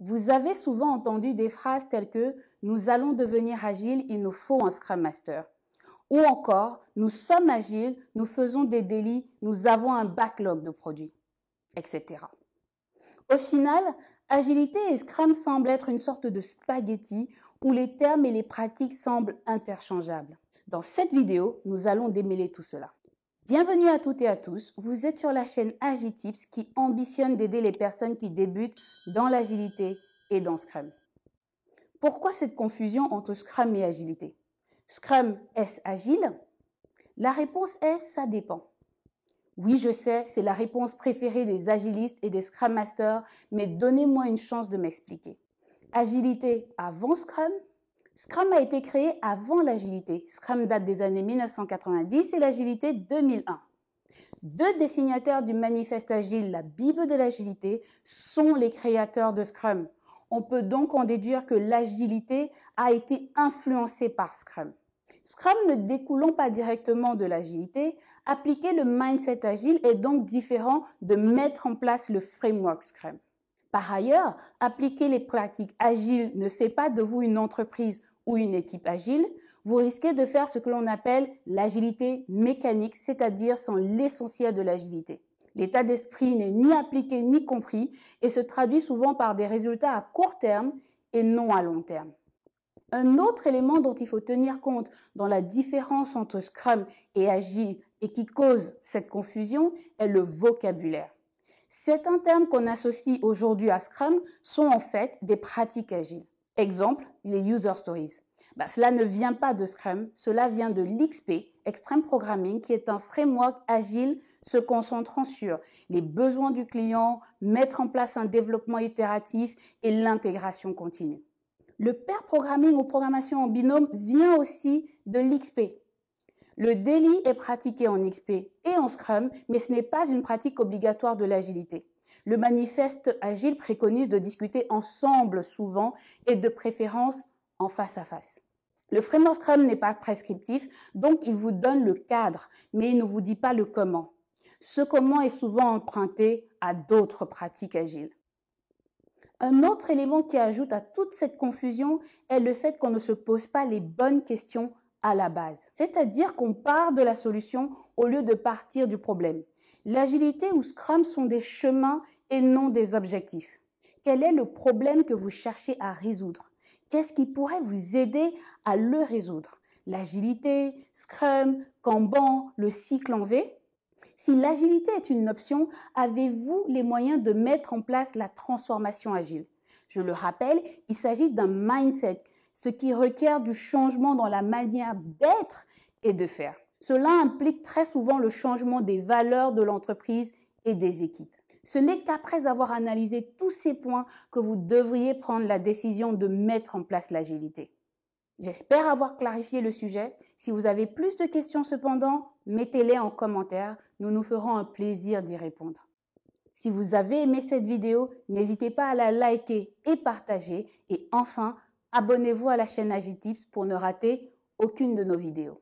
Vous avez souvent entendu des phrases telles que « nous allons devenir agiles, il nous faut un Scrum Master » ou encore « nous sommes agiles, nous faisons des délits, nous avons un backlog de produits », etc. Au final, agilité et Scrum semblent être une sorte de spaghetti où les termes et les pratiques semblent interchangeables. Dans cette vidéo, nous allons démêler tout cela. Bienvenue à toutes et à tous, vous êtes sur la chaîne Agitips qui ambitionne d'aider les personnes qui débutent dans l'agilité et dans Scrum. Pourquoi cette confusion entre Scrum et agilité? Scrum, est-ce agile? La réponse est « ça dépend ». Oui, je sais, c'est la réponse préférée des agilistes et des Scrum Masters, mais donnez-moi une chance de m'expliquer. Agilité avant Scrum? Scrum a été créé avant l'agilité. Scrum date des années 1990 et l'agilité 2001. Deux des signataires du manifeste agile, la Bible de l'agilité, sont les créateurs de Scrum. On peut donc en déduire que l'agilité a été influencée par Scrum. Scrum ne découlant pas directement de l'agilité, appliquer le mindset agile est donc différent de mettre en place le framework Scrum. Par ailleurs, appliquer les pratiques agiles ne fait pas de vous une entreprise ou une équipe agile. Vous risquez de faire ce que l'on appelle l'agilité mécanique, c'est-à-dire sans l'essentiel de l'agilité. L'état d'esprit n'est ni appliqué ni compris et se traduit souvent par des résultats à court terme et non à long terme. Un autre élément dont il faut tenir compte dans la différence entre Scrum et Agile et qui cause cette confusion est le vocabulaire. Certains termes qu'on associe aujourd'hui à Scrum sont en fait des pratiques agiles. Exemple, les user stories. Cela ne vient pas de Scrum, cela vient de l'XP, Extreme Programming, qui est un framework agile se concentrant sur les besoins du client, mettre en place un développement itératif et l'intégration continue. Le pair programming ou programmation en binôme vient aussi de l'XP. Le daily est pratiqué en XP et en Scrum, mais ce n'est pas une pratique obligatoire de l'agilité. Le manifeste agile préconise de discuter ensemble souvent et de préférence en face à face. Le framework Scrum n'est pas prescriptif, donc il vous donne le cadre, mais il ne vous dit pas le comment. Ce comment est souvent emprunté à d'autres pratiques agiles. Un autre élément qui ajoute à toute cette confusion est le fait qu'on ne se pose pas les bonnes questions à la base. C'est-à-dire qu'on part de la solution au lieu de partir du problème. L'agilité ou Scrum sont des chemins et non des objectifs. Quel est le problème que vous cherchez à résoudre? Qu'est-ce qui pourrait vous aider à le résoudre? L'agilité, Scrum, Kanban, le cycle en V? Si l'agilité est une option, avez-vous les moyens de mettre en place la transformation agile? Je le rappelle, il s'agit d'un mindset, ce qui requiert du changement dans la manière d'être et de faire. Cela implique très souvent le changement des valeurs de l'entreprise et des équipes. Ce n'est qu'après avoir analysé tous ces points que vous devriez prendre la décision de mettre en place l'agilité. J'espère avoir clarifié le sujet. Si vous avez plus de questions cependant, mettez-les en commentaire. Nous nous ferons un plaisir d'y répondre. Si vous avez aimé cette vidéo, n'hésitez pas à la liker et partager. Et enfin, abonnez-vous à la chaîne Agitips pour ne rater aucune de nos vidéos.